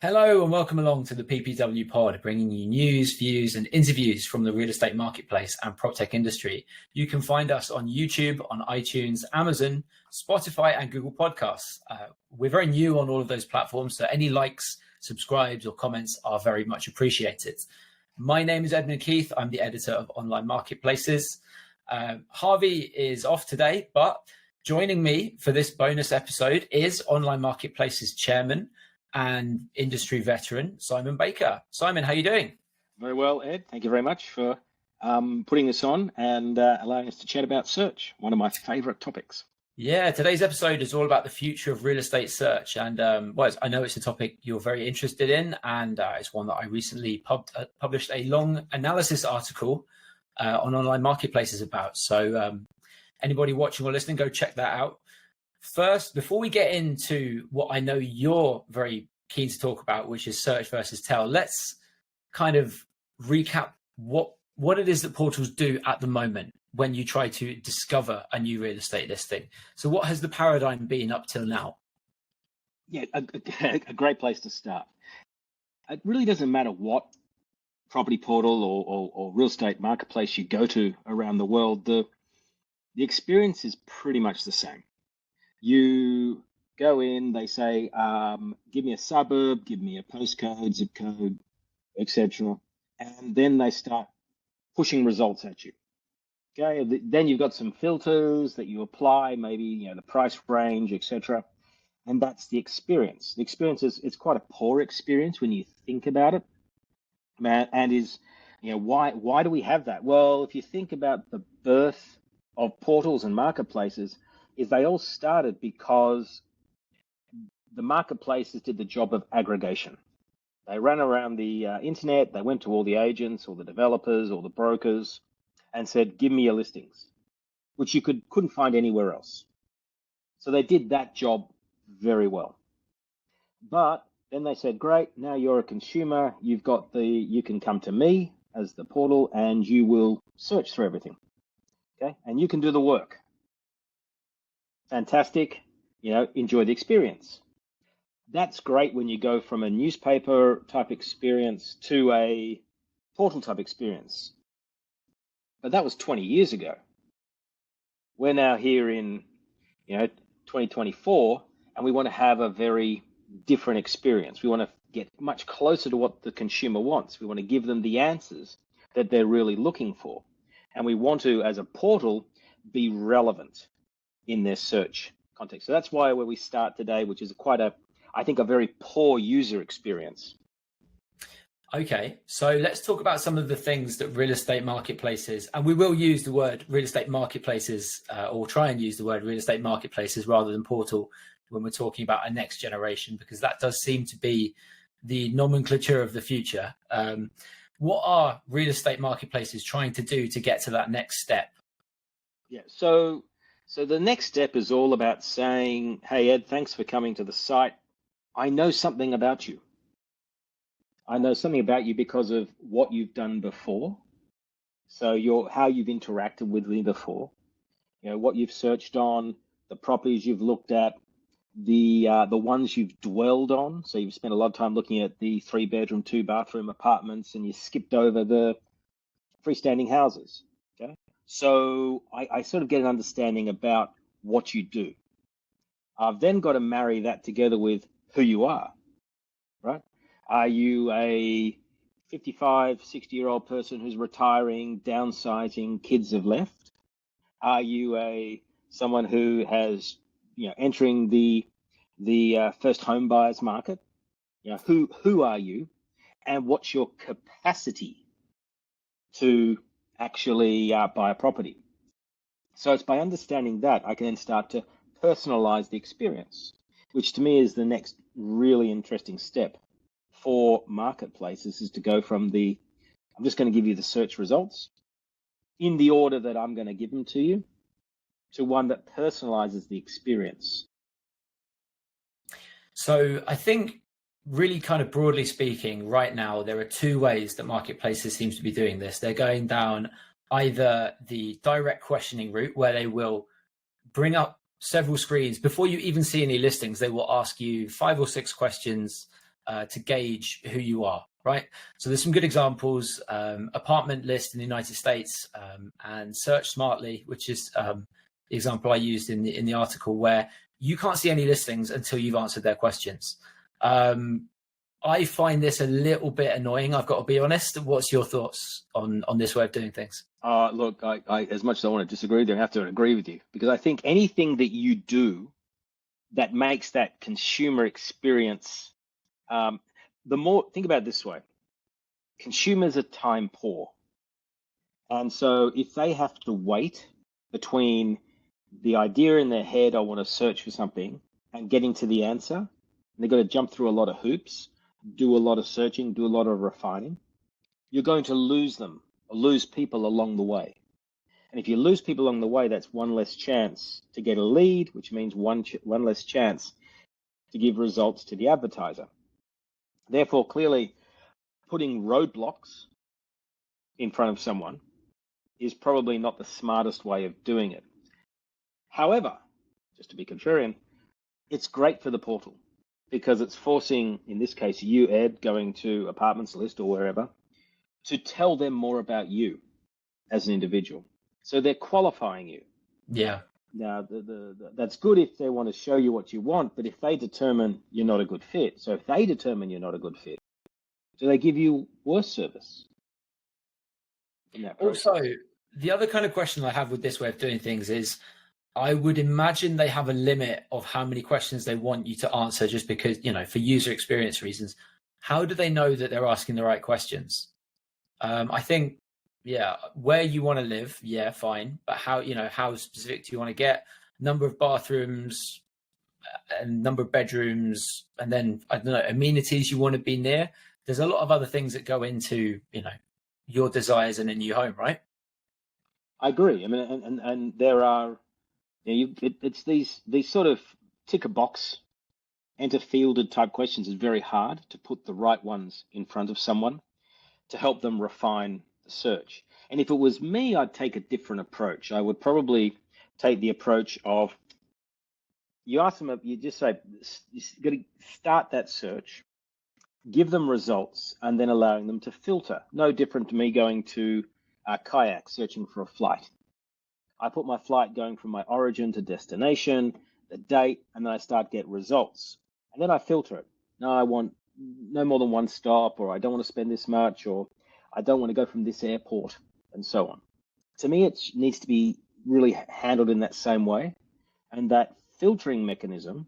Hello and welcome along to the PPW pod, bringing you news, views and interviews from the real estate marketplace and PropTech industry. You can find us on YouTube, on iTunes, Amazon, Spotify and Google Podcasts. We're very new on all of those platforms, so any likes, subscribes or comments are very much appreciated. My name is Edmund Keith. I'm the editor of Online Marketplaces. Harvey is off today, but joining me for this bonus episode is Online Marketplaces chairman and industry veteran, Simon Baker. Simon, how are you doing? Very well, Ed. Thank you very much for putting this on and allowing us to chat about search, one of my favorite topics. Yeah, today's episode is all about the future of real estate search. And I know it's a topic you're very interested in, and it's one that I recently published a long analysis article on Online Marketplaces about. So anybody watching or listening, go check that out. First, before we get into what I know you're very keen to talk about, which is search versus tell, let's kind of recap what it is that portals do at the moment when you try to discover a new real estate listing. So what has the paradigm been up till now? Yeah, a great place to start. It really doesn't matter what property portal or real estate marketplace you go to around the world, the experience is pretty much the same. You go in, they say, give me a suburb, give me a postcode, zip code, etc. And then they start pushing results at you. Okay, then you've got some filters that you apply, maybe the price range, etc. And that's the experience. The experience it's quite a poor experience when you think about it. And is why do we have that? Well, if you think about the birth of portals and marketplaces, is they all started because the marketplaces did the job of aggregation. They ran around the internet, they went to all the agents or the developers or the brokers and said, give me your listings, which you couldn't find anywhere else. So they did that job very well. But then they said, great, now you're a consumer, you can come to me as the portal and you will search through everything. Okay, and you can do the work. Fantastic, enjoy the experience. That's great when you go from a newspaper type experience to a portal type experience. But that was 20 years ago. We're now here in 2024, and we want to have a very different experience. We want to get much closer to what the consumer wants. We want to give them the answers that they're really looking for. And we want to, as a portal, be relevant in their search context. So that's where we start today, which is I think a very poor user experience. Okay, so let's talk about some of the things that real estate marketplaces, and we will use the word real estate marketplaces or try and use the word real estate marketplaces rather than portal when we're talking about a next generation, because that does seem to be the nomenclature of the future. What are real estate marketplaces trying to do to get to that next step? Yeah, so the next step is all about saying, hey, Ed, thanks for coming to the site. I know something about you. I know something about you because of what you've done before. So how you've interacted with me before, what you've searched on, the properties you've looked at, the ones you've dwelled on. So you've spent a lot of time looking at the 3-bedroom, 2-bathroom apartments, and you skipped over the freestanding houses. Okay. So I sort of get an understanding about what you do. I've then got to marry that together with who you are, right? Are you a 55, 60-year-old person who's retiring, downsizing, kids have left? Are you someone who has, entering the first home buyers market? Who are you, and what's your capacity to actually buy a property? So it's by understanding that I can then start to personalize the experience, which to me is the next really interesting step for marketplaces, is to go from I'm just going to give you the search results in the order that I'm going to give them to you, to one that personalizes the experience. So I think really kind of broadly speaking, right now, there are two ways that marketplaces seem to be doing this. They're going down either the direct questioning route, where they will bring up several screens before you even see any listings. They will ask you 5 or 6 questions to gauge who you are, right? So there's some good examples, apartment list in the United States, and search smartly, which is the example I used in the article, where you can't see any listings until you've answered their questions. I find this a little bit annoying, I've got to be honest. What's your thoughts on this way of doing things? Look, I as much as I want to disagree with you, I have to agree with you, because I think anything that you do that makes that consumer experience, think about it this way: consumers are time poor, and so if they have to wait between the idea in their head, I want to search for something, and getting to the answer, and they've got to jump through a lot of hoops, do a lot of searching, do a lot of refining, you're going to lose them, or lose people along the way. And if you lose people along the way, that's one less chance to get a lead, which means one less chance to give results to the advertiser. Therefore, clearly, putting roadblocks in front of someone is probably not the smartest way of doing it. However, just to be contrarian, it's great for the portal, because it's forcing, in this case, you, Ed, going to Apartments List or wherever, to tell them more about you as an individual. So they're qualifying you. Yeah. Now, that's good if they want to show you what you want, but if they determine you're not a good fit, so if they determine you're not a good fit, do they give you worse service in that process? Also, the other kind of question I have with this way of doing things is, I would imagine they have a limit of how many questions they want you to answer, just because, for user experience reasons. How do they know that they're asking the right questions? I think, where you want to live, fine. But how specific do you want to get? Number of bathrooms and number of bedrooms, and then, I don't know, amenities you want to be near. There's a lot of other things that go into, your desires in a new home, right? I agree. I mean, and there are, it's these sort of tick a box, enter fielded type questions is very hard to put the right ones in front of someone to help them refine the search. And if it was me, I'd take a different approach. I would probably take the approach of, you ask them, you just say, you got to start that search, give them results, and then allowing them to filter. No different to me going to a kayak searching for a flight. I put my flight going from my origin to destination, the date, and then I start get results. And then I filter it. No, I want no more than one stop, or I don't want to spend this much, or I don't want to go from this airport, and so on. To me, it needs to be really handled in that same way. And that filtering mechanism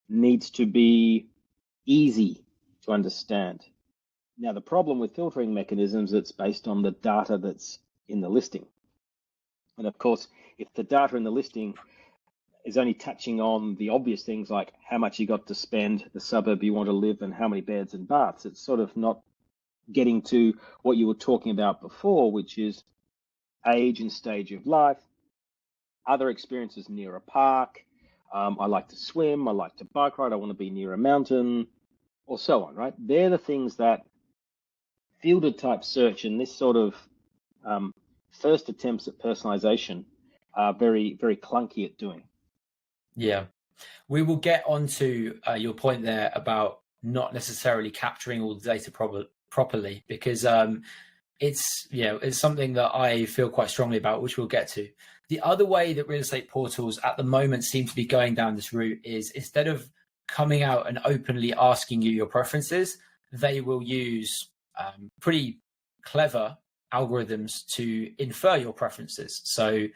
needs to be easy to understand. Now, the problem with filtering mechanisms, it's based on the data that's in the listing. And of course, if the data in the listing is only touching on the obvious things like how much you got to spend, the suburb you want to live, and how many beds and baths, it's sort of not getting to what you were talking about before, which is age and stage of life, other experiences near a park. I like to swim, I like to bike ride, I want to be near a mountain, or so on, right? They're the things that fielded type search and this sort of first attempts at personalization are very, very clunky at doing. Yeah, we will get onto your point there about not necessarily capturing all the data properly, because it's something that I feel quite strongly about, which we'll get to. The other way that real estate portals at the moment seem to be going down this route is, instead of coming out and openly asking you your preferences, they will use pretty clever algorithms to infer your preferences. So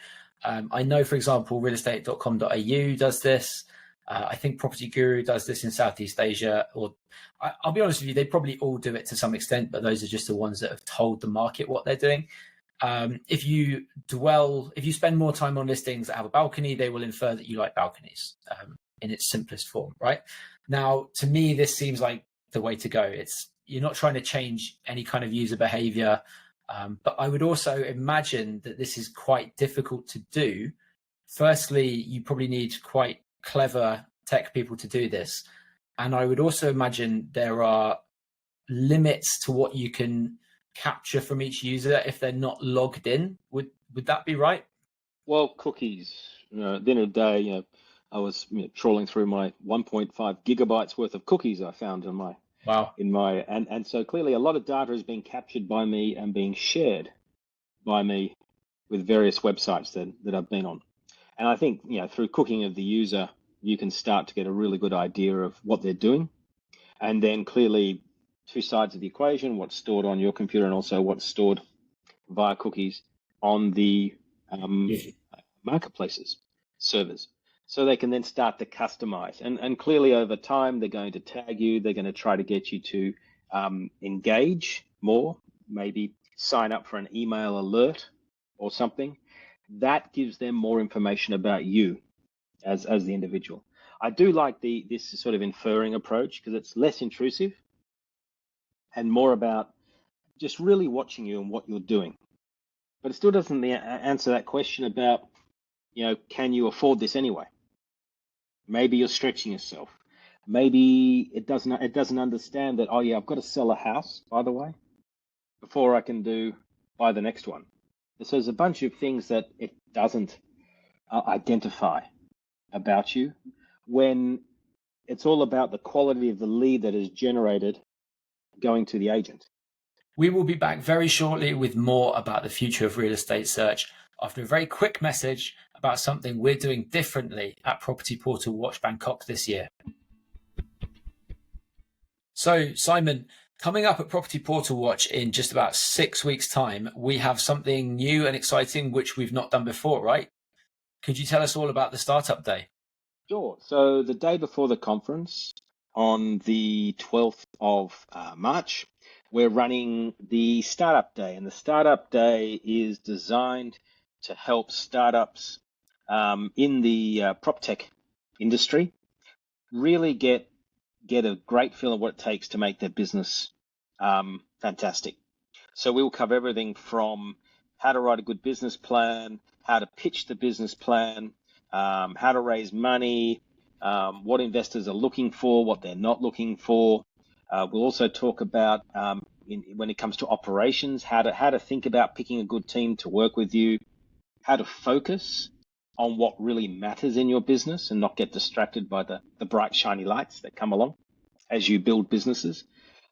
I know, for example, realestate.com.au does this. I think Property Guru does this in Southeast Asia, or I'll be honest with you, they probably all do it to some extent, but those are just the ones that have told the market what they're doing. If you spend more time on listings that have a balcony, they will infer that you like balconies in its simplest form, right? Now, to me, this seems like the way to go. You're not trying to change any kind of user behavior, but I would also imagine that this is quite difficult to do. Firstly, you probably need quite clever tech people to do this. And I would also imagine there are limits to what you can capture from each user if they're not logged in. Would that be right? Well, cookies. At the end of the day, I was trawling through my 1.5 gigabytes worth of cookies I found in my Wow. in my and so clearly a lot of data is being captured by me and being shared by me with various websites that I've been on. And I think, through cooking of the user, you can start to get a really good idea of what they're doing. And then clearly two sides of the equation, what's stored on your computer and also what's stored via cookies on the marketplaces servers. So they can then start to customize. And clearly over time, they're going to tag you. They're going to try to get you to engage more, maybe sign up for an email alert or something. That gives them more information about you as the individual. I do like this sort of inferring approach because it's less intrusive and more about just really watching you and what you're doing. But it still doesn't answer that question about, can you afford this anyway? Maybe you're stretching yourself. Maybe it doesn't understand that, oh yeah, I've got to sell a house, by the way, before I can buy the next one. So there's a bunch of things that it doesn't identify about you when it's all about the quality of the lead that is generated going to the agent. We will be back very shortly with more about the future of real estate search after a very quick message about something we're doing differently at Property Portal Watch Bangkok this year. So, Simon, coming up at Property Portal Watch in just about 6 weeks' time, we have something new and exciting which we've not done before, right? Could you tell us all about the Startup Day? Sure. So the day before the conference, on the 12th of March, we're running the Startup Day. And the Startup Day is designed to help startups in the prop tech industry really get a great feel of what it takes to make their business fantastic. So we will cover everything from how to write a good business plan, how to pitch the business plan, how to raise money, what investors are looking for, what they're not looking for. We'll also talk about when it comes to operations, how to think about picking a good team to work with you, how to focus on what really matters in your business and not get distracted by the bright, shiny lights that come along as you build businesses,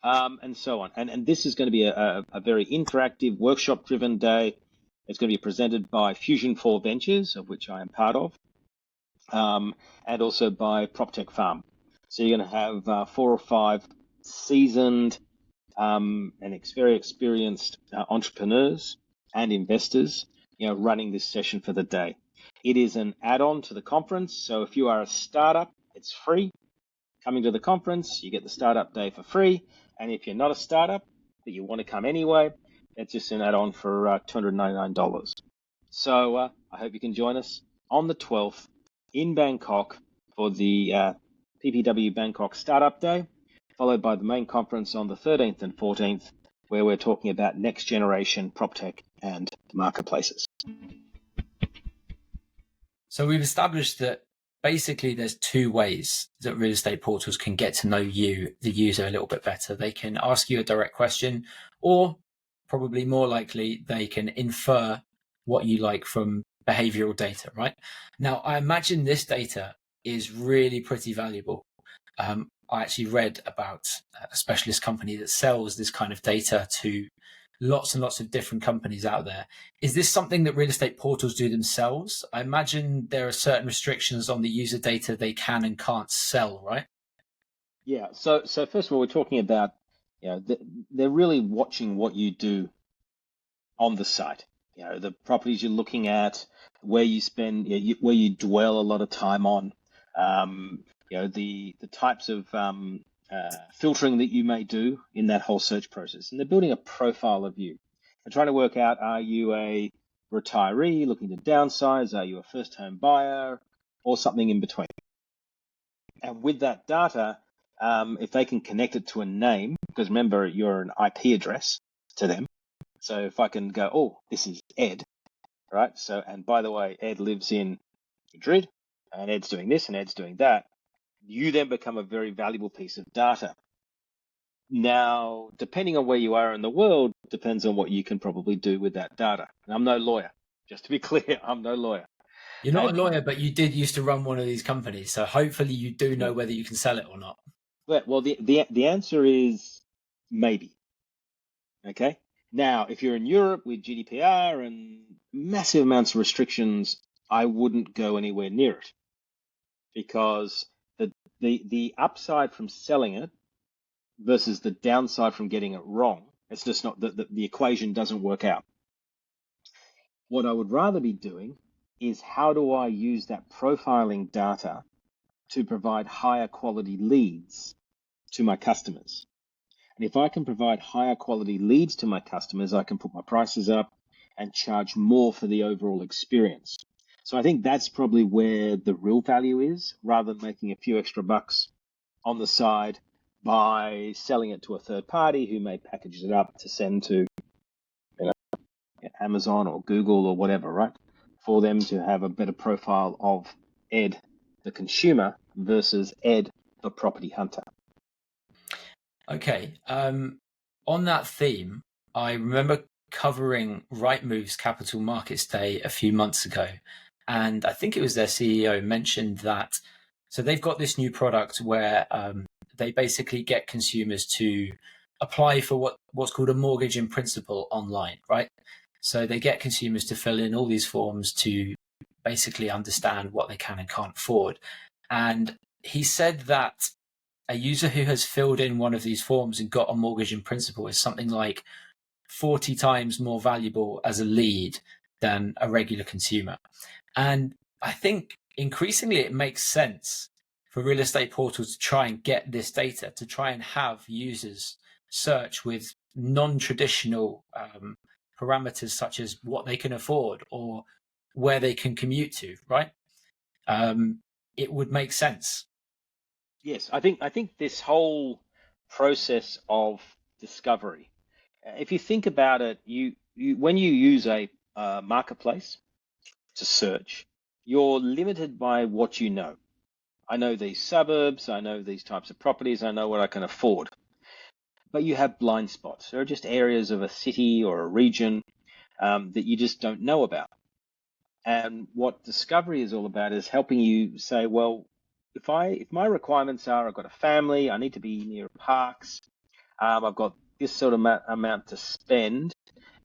and so on. And this is going to be a very interactive, workshop-driven day. It's going to be presented by Fusion 4 Ventures, of which I am part of, and also by PropTech Farm. So you're going to have 4 or 5 seasoned and very experienced entrepreneurs and investors, running this session for the day. It is an add-on to the conference. So if you are a startup, it's free. Coming to the conference, you get the Startup Day for free. And if you're not a startup, but you want to come anyway, it's just an add-on for $299. So I hope you can join us on the 12th in Bangkok for the PPW Bangkok Startup Day, followed by the main conference on the 13th and 14th, where we're talking about next generation PropTech and marketplaces. So we've established that basically there's 2 ways that real estate portals can get to know you, the user, a little bit better. They can ask you a direct question, or probably more likely, they can infer what you like from behavioral data, right? Now, I imagine this data is really pretty valuable. I actually read about a specialist company that sells this kind of data to lots and lots of different companies out there. Is this something that real estate portals do themselves? I imagine there are certain restrictions on the user data they can and can't sell, right? Yeah. So first of all, we're talking about, they're really watching what you do on the site. The properties you're looking at, where you spend, where you dwell a lot of time on, the types of filtering that you may do in that whole search process. And they're building a profile of you. They're trying to work out, are you a retiree looking to downsize? Are you a first home buyer or something in between? And with that data, if they can connect it to a name, because remember, you're an IP address to them. So if I can go, oh, this is Ed, right? So, and by the way, Ed lives in Madrid, and Ed's doing this and Ed's doing that. You then become a very valuable piece of data. Now, depending on where you are in the world, depends on what you can probably do with that data. And I'm no lawyer, just to be clear, I'm no lawyer. You're not a lawyer, but you did used to run one of these companies. So hopefully you do know whether you can sell it or not. Well, the answer is maybe. Okay. Now, if you're in Europe with GDPR and massive amounts of restrictions, I wouldn't go anywhere near it because the upside from selling it versus the downside from getting it wrong, it's just not the equation doesn't work out. What I would rather be doing is how do I use that profiling data to provide higher quality leads to my customers? And if I can provide higher quality leads to my customers, I can put my prices up and charge more for the overall experience. So I think that's probably where the real value is, rather than making a few extra bucks on the side by selling it to a third party who may package it up to send to Amazon or Google or whatever, right? For them to have a better profile of Ed, the consumer, versus Ed, the property hunter. Okay. On that theme, I remember covering Rightmove's Capital Markets Day a few months ago, and I think it was their CEO mentioned that. So they've got this new product where they basically get consumers to apply for what's called a mortgage in principle online, right? So they get consumers to fill in all these forms to basically understand what they can and can't afford. And he said that a user who has filled in one of these forms and got a mortgage in principle is something like 40 times more valuable as a lead than a regular consumer. And I think increasingly it makes sense for real estate portals to try and get this data, to try and have users search with non-traditional parameters such as what they can afford or where they can commute to, right? It would make sense. Yes, I think this whole process of discovery, if you think about it, you when you use a marketplace to search, you're limited by what you know. I know these suburbs, I know these types of properties, I know what I can afford. But you have blind spots. There are just areas of a city or a region that you just don't know about. And what discovery is all about is helping you say, well, if my requirements are I've got a family, I need to be near parks, I've got this sort of amount to spend,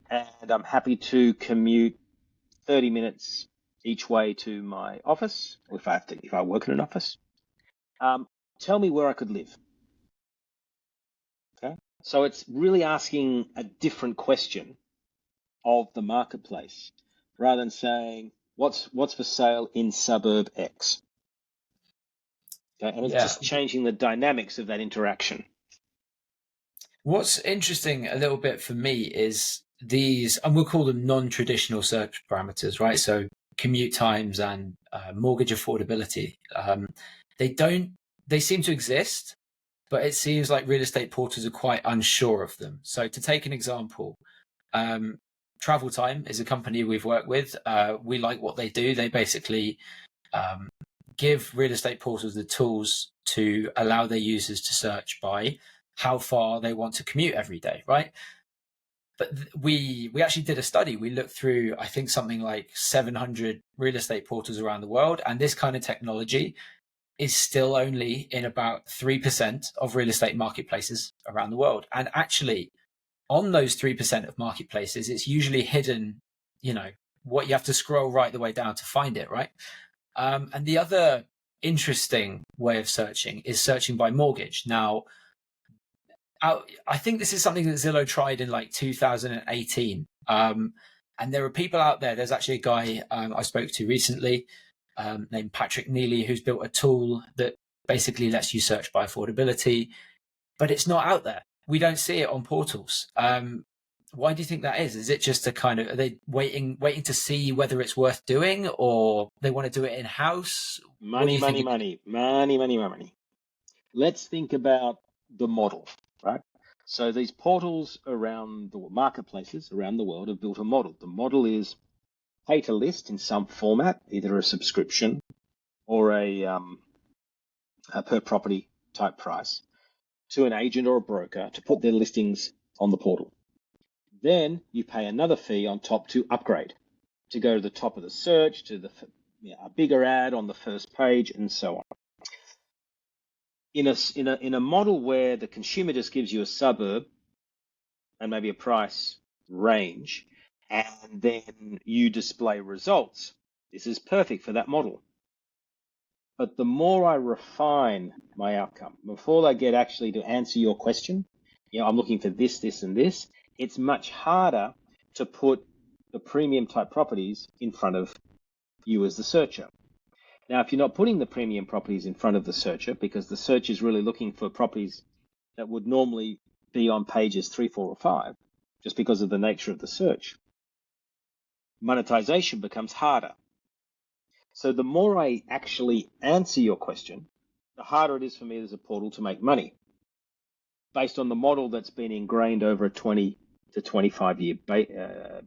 and I'm happy to commute 30 minutes each way to my office, if I work in an office. Tell me where I could live. Okay. So it's really asking a different question of the marketplace rather than saying what's for sale in suburb X. Okay. And it's Yeah. just changing the dynamics of that interaction. What's interesting a little bit for me is these, and we'll call them non-traditional search parameters, right? So commute times and mortgage affordability. They seem to exist, but it seems like real estate portals are quite unsure of them. So to take an example, Travel Time is a company we've worked with. We like what they do. They basically um, give real estate portals the tools to allow their users to search by how far they want to commute every day, right? But we actually did a study. We looked through, I think, something like 700 real estate portals around the world, and this kind of technology is still only in about 3% of real estate marketplaces around the world. And actually, on those 3% of marketplaces, it's usually hidden, what you have to scroll right the way down to find it, right? And the other interesting way of searching is searching by mortgage. Now, I think this is something that Zillow tried in like 2018. And there are people out there. There's actually a guy I spoke to recently named Patrick Neely who's built a tool that basically lets you search by affordability, but it's not out there. We don't see it on portals. Why do you think that is? Is it just a kind of, are they waiting to see whether it's worth doing, or they want to do it in house? Money. Let's think about the model, right? So these portals around the marketplaces around the world have built a model. The model is pay to list in some format, either a subscription or a per property type price, to an agent or a broker to put their listings on the portal. Then you pay another fee on top to upgrade, to go to the top of the search, to a bigger ad on the first page, and so on. in a model where the consumer just gives you a suburb and maybe a price range, and then you display results, this is perfect for that model. But the more I refine my outcome, before they get actually to answer your question, I'm looking for this, this, and this, it's much harder to put the premium type properties in front of you as the searcher. Now, if you're not putting the premium properties in front of the searcher, because the search is really looking for properties that would normally be on pages 3, 4, or 5, just because of the nature of the search, monetization becomes harder. So the more I actually answer your question, the harder it is for me as a portal to make money based on the model that's been ingrained over a 20 to 25 year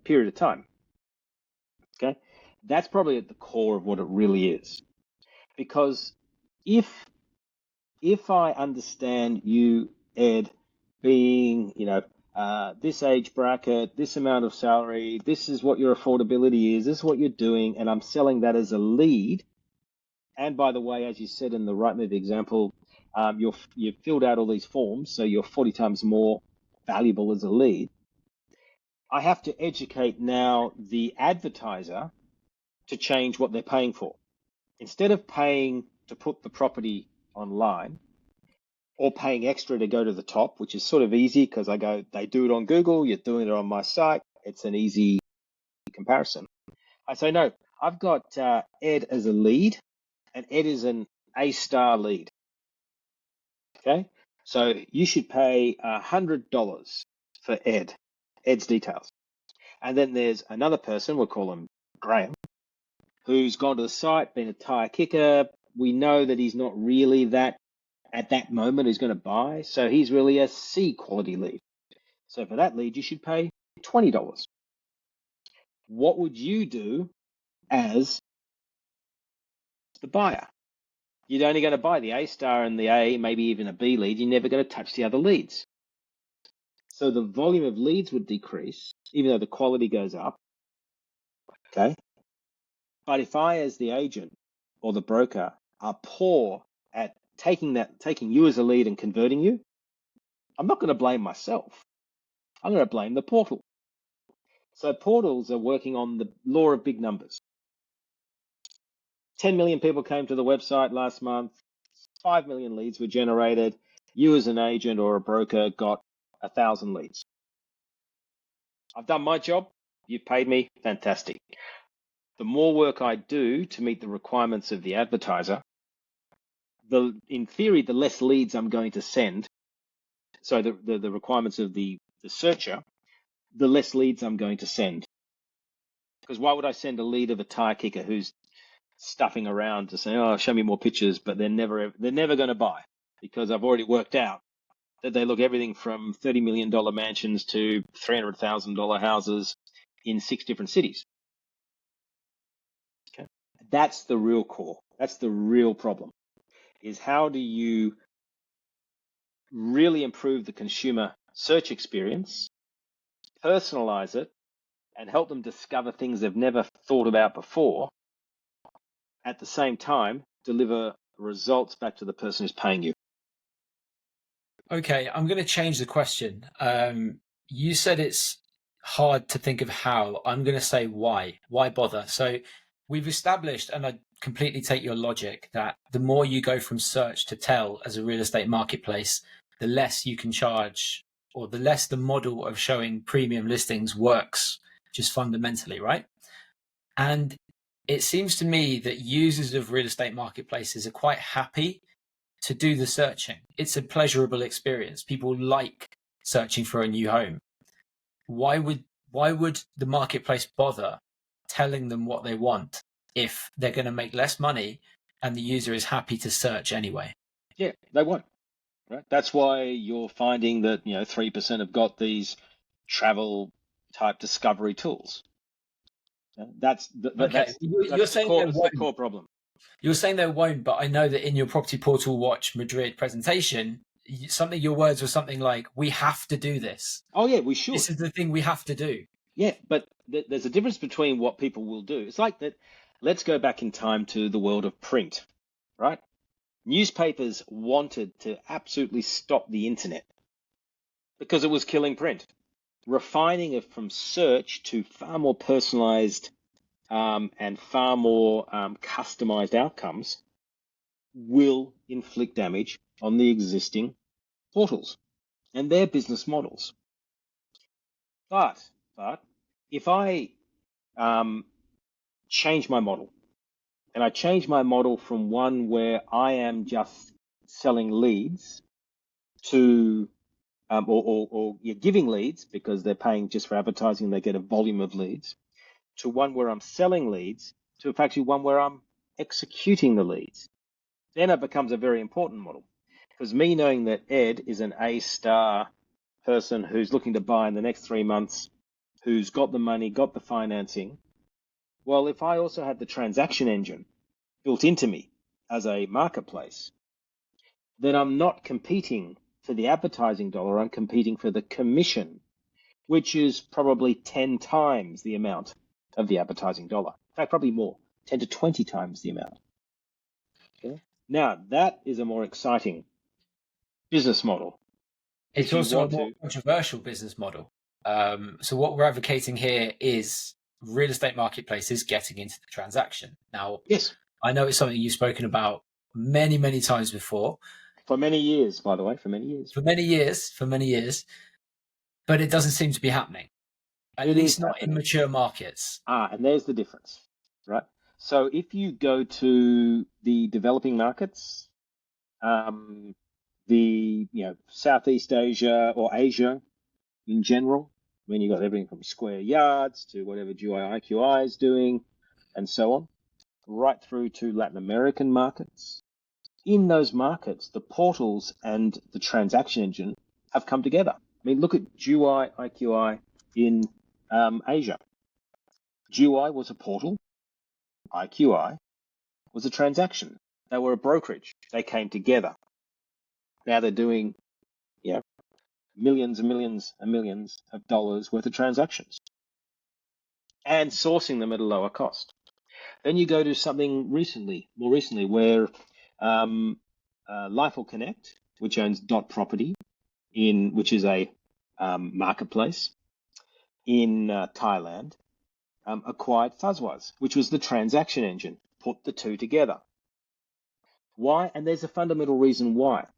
period of time. Okay, that's probably at the core of what it really is. Because if I understand you, Ed, being, this age bracket, this amount of salary, this is what your affordability is, this is what you're doing, and I'm selling that as a lead. And by the way, as you said in the Rightmove example, you've filled out all these forms, so you're 40 times more valuable as a lead. I have to educate now the advertiser to change what they're paying for. Instead of paying to put the property online or paying extra to go to the top, which is sort of easy because they do it on Google, you're doing it on my site, it's an easy comparison. I say, no, I've got Ed as a lead, and Ed is an A-star lead. Okay, so you should pay $100 for Ed's details. And then there's another person, we'll call him Graham, who's gone to the site, been a tire kicker. We know that he's not really that at that moment he's going to buy, so he's really a C quality lead. So for that lead, you should pay $20. What would you do as the buyer? You're only going to buy the A star and the A, maybe even a B lead. You're never going to touch the other leads. So the volume of leads would decrease, even though the quality goes up. Okay. But if I, as the agent or the broker, are poor at taking you as a lead and converting you, I'm not going to blame myself. I'm going to blame the portal. So portals are working on the law of big numbers. 10 million people came to the website last month. 5 million leads were generated. You as an agent or a broker got 1,000 leads. I've done my job. You've paid me. Fantastic. The more work I do to meet the requirements of the advertiser, in theory, the less leads I'm going to send. So the requirements of the searcher, the less leads I'm going to send. Because why would I send a lead of a tire kicker who's stuffing around to say, oh, show me more pictures, but they're never going to buy, because I've already worked out that they look everything from $30 million mansions to $300,000 houses in 6 different cities. Okay, that's the real core. That's the real problem, is how do you really improve the consumer search experience, personalize it, and help them discover things they've never thought about before, at the same time deliver results back to the person who's paying you. Okay, I'm going to change the question. You said it's hard to think of how. I'm going to say why. Why bother? So we've established, and I completely take your logic, that the more you go from search to tell as a real estate marketplace, the less you can charge, or the less the model of showing premium listings works, just fundamentally, right? And it seems to me that users of real estate marketplaces are quite happy to do the searching. It's a pleasurable experience. People like searching for a new home. Why would the marketplace bother telling them what they want if they're going to make less money and the user is happy to search anyway? Yeah, they won't. Right? That's why you're finding that 3% have got these travel type discovery tools. That's the core problem. You're saying there won't, but I know that in your Property Portal Watch Madrid presentation, your words were something like, we have to do this. Oh yeah, we should. This is the thing we have to do. Yeah, but there's a difference between what people will do. It's like that. Let's go back in time to the world of print, right? Newspapers wanted to absolutely stop the internet because it was killing print. Refining it from search to far more personalized and far more customized outcomes will inflict damage on the existing portals and their business models. But if I change my model, and I change my model from one where I am just selling leads to, or you're giving leads because they're paying just for advertising and they get a volume of leads, to one where I'm selling leads, to actually one where I'm executing the leads, then it becomes a very important model. Because me knowing that Ed is an A-star person who's looking to buy in the next 3 months, who's got the money, got the financing, well, if I also had the transaction engine built into me as a marketplace, then I'm not competing for the advertising dollar, I'm competing for the commission, which is probably 10 times the amount of the advertising dollar. In fact, probably more, 10 to 20 times the amount. Okay? Now, that is a more exciting business model. It's also a more controversial business model. So what we're advocating here is real estate marketplaces getting into the transaction. Now, yes, I know it's something you've spoken about many, many times before. For many years, by the way, for many years. But it doesn't seem to be happening. At least not in mature markets. And there's the difference, right? So if you go to the developing markets, Southeast Asia or Asia in general, when you've got everything from square yards to whatever GUI is doing and so on, right through to Latin American markets. In those markets, the portals and the transaction engine have come together. I mean, look at GUI, IQI in Asia. GUI was a portal. IQI was a transaction. They were a brokerage. They came together. Now they're doing, millions and millions and millions of dollars worth of transactions and sourcing them at a lower cost. Then you go to something more recently, where Life will Connect, which owns Dot Property, which is a marketplace in Thailand, acquired Fuzzwise, which was the transaction engine, put the two together. Why? And there's a fundamental reason why.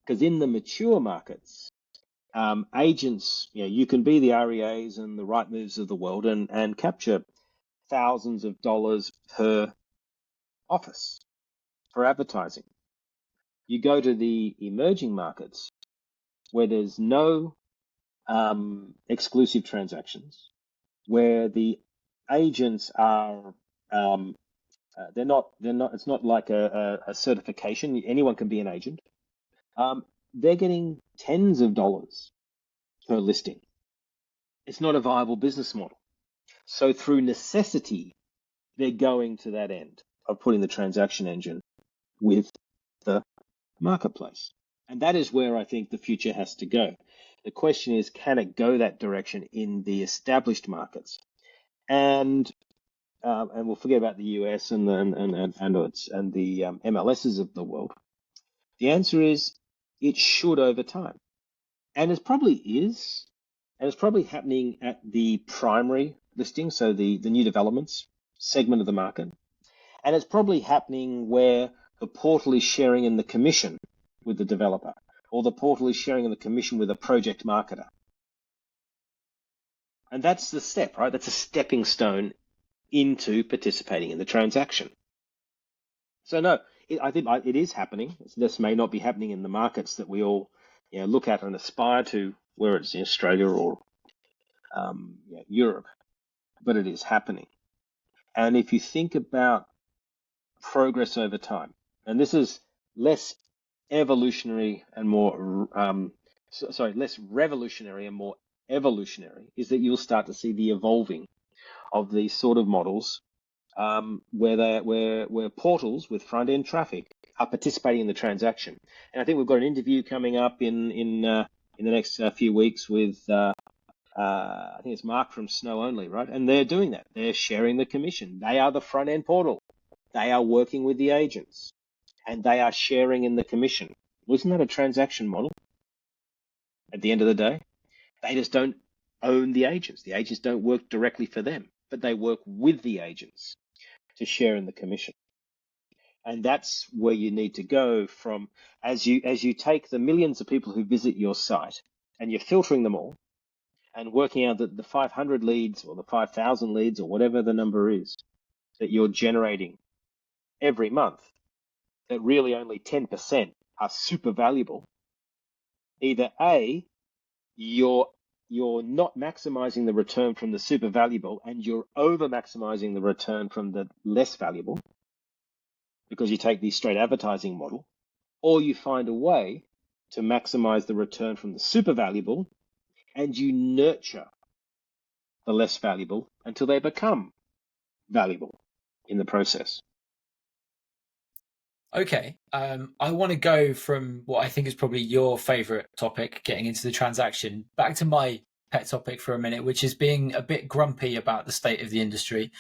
Because in the mature markets, agents, you can be the REAs and the right moves of the world and capture thousands of dollars per office for advertising. You go to the emerging markets where there's no exclusive transactions, where the agents are it's not like a certification. Anyone can be an agent. They're getting tens of dollars per listing. It's not a viable business model. So through necessity, they're going to that end of putting the transaction engine with the marketplace. And that is where I think the future has to go. The question is, can it go that direction in the established markets? And we'll forget about the US and the MLSs of the world. The answer is, it should over time. And it probably is. And it's probably happening at the primary listing, so the new developments segment of the market. And it's probably happening where the portal is sharing in the commission with the developer, or the portal is sharing in the commission with a project marketer. And that's the step, right? That's a stepping stone into participating in the transaction. So no, I think it is happening. This may not be happening in the markets that we all look at and aspire to, where it's in Australia or Europe, but it is happening. And if you think about progress over time, and this is less evolutionary and more, less revolutionary and more evolutionary, is that you'll start to see the evolving of these sort of models, where portals with front end traffic are participating in the transaction. And I think we've got an interview coming up in the next few weeks with I think it's Mark from Snow Only, right? And they're doing that. They're sharing the commission. They are the front end portal. They are working with the agents. and they are sharing in the commission. Wasn't that a transaction model at the end of the day? They just don't own the agents. The agents don't work directly for them, but they work with the agents to share in the commission. And that's where you need to go from as you take the millions of people who visit your site and you're filtering them all and working out that the 500 leads or the 5,000 leads or whatever the number is that you're generating every month, that really only 10% are super valuable. Either A, you're not maximizing the return from the super valuable and you're over maximizing the return from the less valuable because you take the straight advertising model, or you find a way to maximize the return from the super valuable and you nurture the less valuable until they become valuable in the process. Okay. I want to go from what I think is probably your favorite topic, getting into the transaction, back to my pet topic for a minute, which is being a bit grumpy about the state of the industry.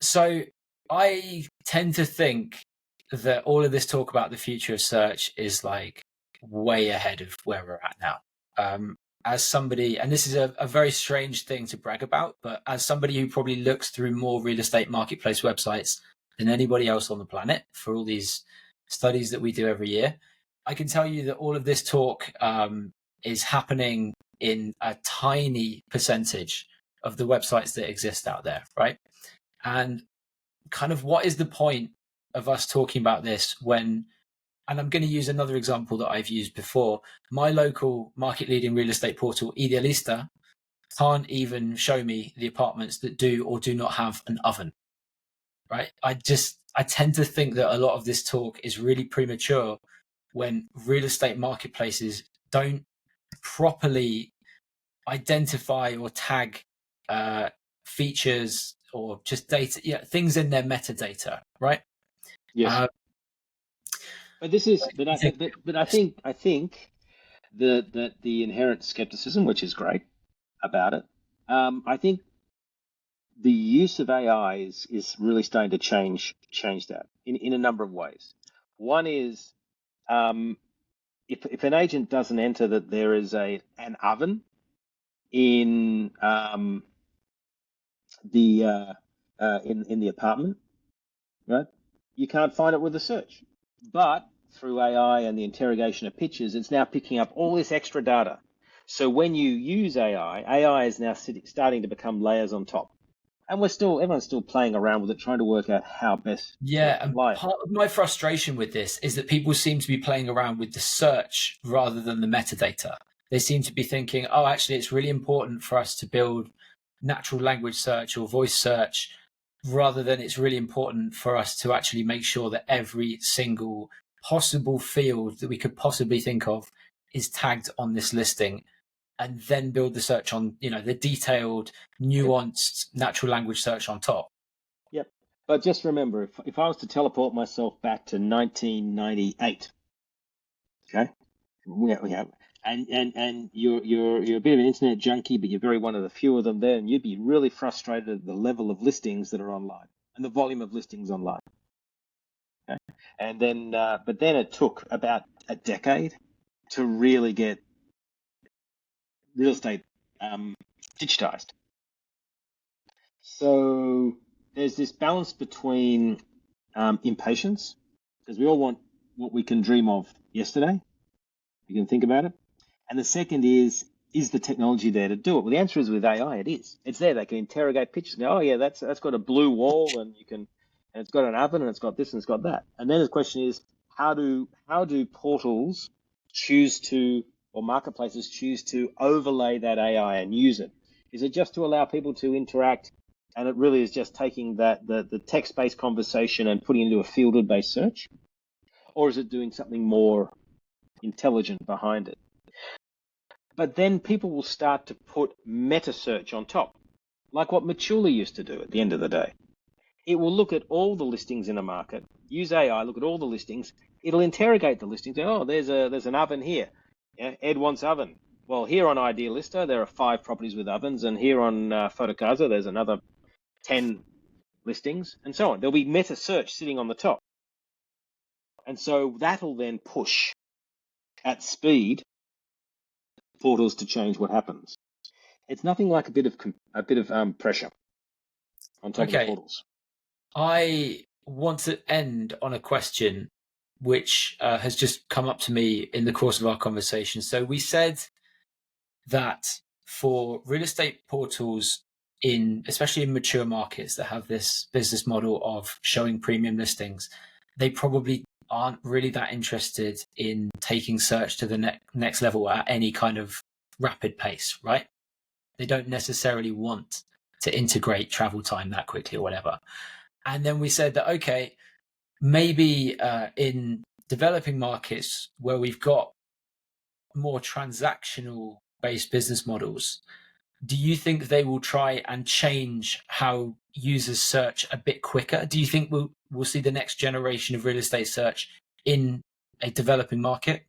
So I tend to think that all of this talk about the future of search is like way ahead of where we're at now. As somebody, and this is a very strange thing to brag about, but as somebody who probably looks through more real estate marketplace websites than anybody else on the planet for all these studies that we do every year, I can tell you that all of this talk is happening in a tiny percentage of the websites that exist out there, right? And kind of what is the point of us talking about this when, and I'm going to use another example that I've used before, my local market leading real estate portal, Idealista, can't even show me the apartments that do or do not have an oven, right? I tend to think that a lot of this talk is really premature when real estate marketplaces don't properly identify or tag features or just data, things in their metadata, right? Yes. But this is, but I think that the inherent skepticism, which is great about it, I think the use of AI is really starting to change that in a number of ways. One is if an agent doesn't enter that there is an oven in the apartment, right? You can't find it with a search. But through AI and the interrogation of pictures, it's now picking up all this extra data. So when you use AI is now starting to become layers on top. And everyone's still playing around with it, trying to work out how best Yeah, to and apply it. part of my frustration with this is that people seem to be playing around with the search rather than the metadata. They seem to be thinking, oh, actually, it's really important for us to build natural language search or voice search, rather than it's really important for us to actually make sure that every single possible field that we could possibly think of is tagged on this listing, and then build the search on, the detailed, nuanced natural language search on top. Yep. But just remember, if I was to teleport myself back to 1998, okay, and you're a bit of an internet junkie, but you're very one of the few of them there, and you'd be really frustrated at the level of listings that are online and the volume of listings online. Okay? And then, but then it took about a decade to really get real estate digitized. So there's this balance between impatience, because we all want what we can dream of yesterday. You can think about it. And the second is the technology there to do it? Well, the answer is with AI, it is. It's there. They can interrogate pictures and go, oh yeah, that's got a blue wall, and it's got an oven, and it's got this, and it's got that. And then the question is, how do portals choose to, or marketplaces choose to overlay that AI and use it? Is it just to allow people to interact, and it really is just taking the text-based conversation and putting it into a fielded-based search? Or is it doing something more intelligent behind it? But then people will start to put meta search on top, like what Machuli used to do at the end of the day. It will look at all the listings in a market, use AI, look at all the listings. It'll interrogate the listings. Oh, there's an oven here. Yeah, Ed wants oven. Well, here on Idealista, there are 5 properties with ovens, and here on Fotocasa, there's another 10 listings, and so on. There'll be meta search sitting on the top. And so that'll then push at speed portals to change what happens. It's nothing like a bit of pressure on top of the portals. I want to end on a question which has just come up to me in the course of our conversation. So we said that for real estate portals, especially in mature markets that have this business model of showing premium listings, they probably aren't really that interested in taking search to the next level at any kind of rapid pace, right? They don't necessarily want to integrate travel time that quickly or whatever. And then we said that, okay, maybe in developing markets where we've got more transactional based business models, do you think they will try and change how users search a bit quicker? Do you think we'll see the next generation of real estate search in a developing market?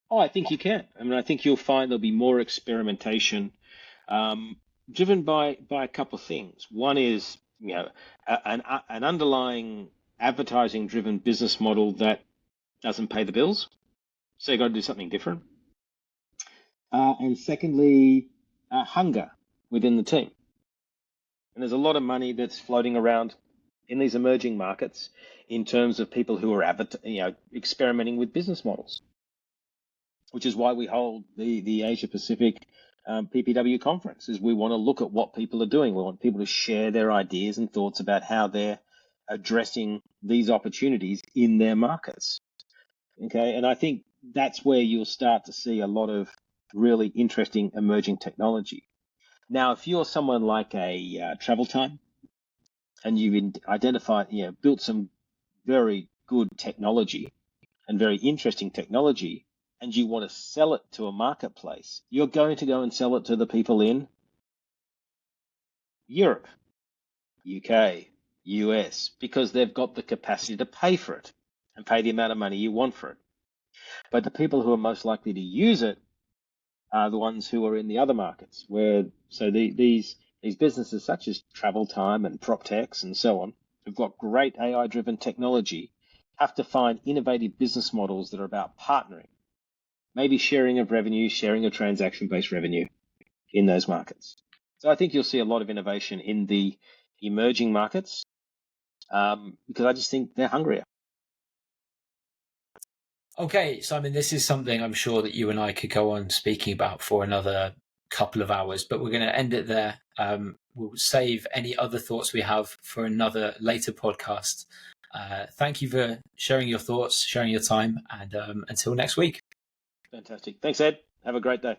Oh, I think you can. I mean, I think you'll find there'll be more experimentation, driven by a couple of things. One is, an underlying advertising-driven business model that doesn't pay the bills, so you've got to do something different. And secondly, hunger within the team. And there's a lot of money that's floating around in these emerging markets in terms of people who are experimenting with business models, which is why we hold the Asia Pacific PPW conference. Is we want to look at what people are doing. We want people to share their ideas and thoughts about how they're addressing these opportunities in their markets. Okay, and I think that's where you'll start to see a lot of really interesting emerging technology. Now, if you're someone like a Travel Time and you've identified, built some very good technology and very interesting technology, and you want to sell it to a marketplace, you're going to go and sell it to the people in Europe, UK, US, because they've got the capacity to pay for it and pay the amount of money you want for it. But the people who are most likely to use it are the ones who are in the other markets, these businesses such as Travel Time and PropTechs and so on, who've got great AI-driven technology, have to find innovative business models that are about partnering, maybe sharing of revenue, sharing of transaction-based revenue in those markets. So I think you'll see a lot of innovation in the emerging markets because I just think they're hungrier. Okay, Simon, this is something I'm sure that you and I could go on speaking about for another couple of hours, but we're going to end it there. We'll save any other thoughts we have for another later podcast. Thank you for sharing your thoughts, sharing your time, and until next week. Fantastic. Thanks, Ed. Have a great day.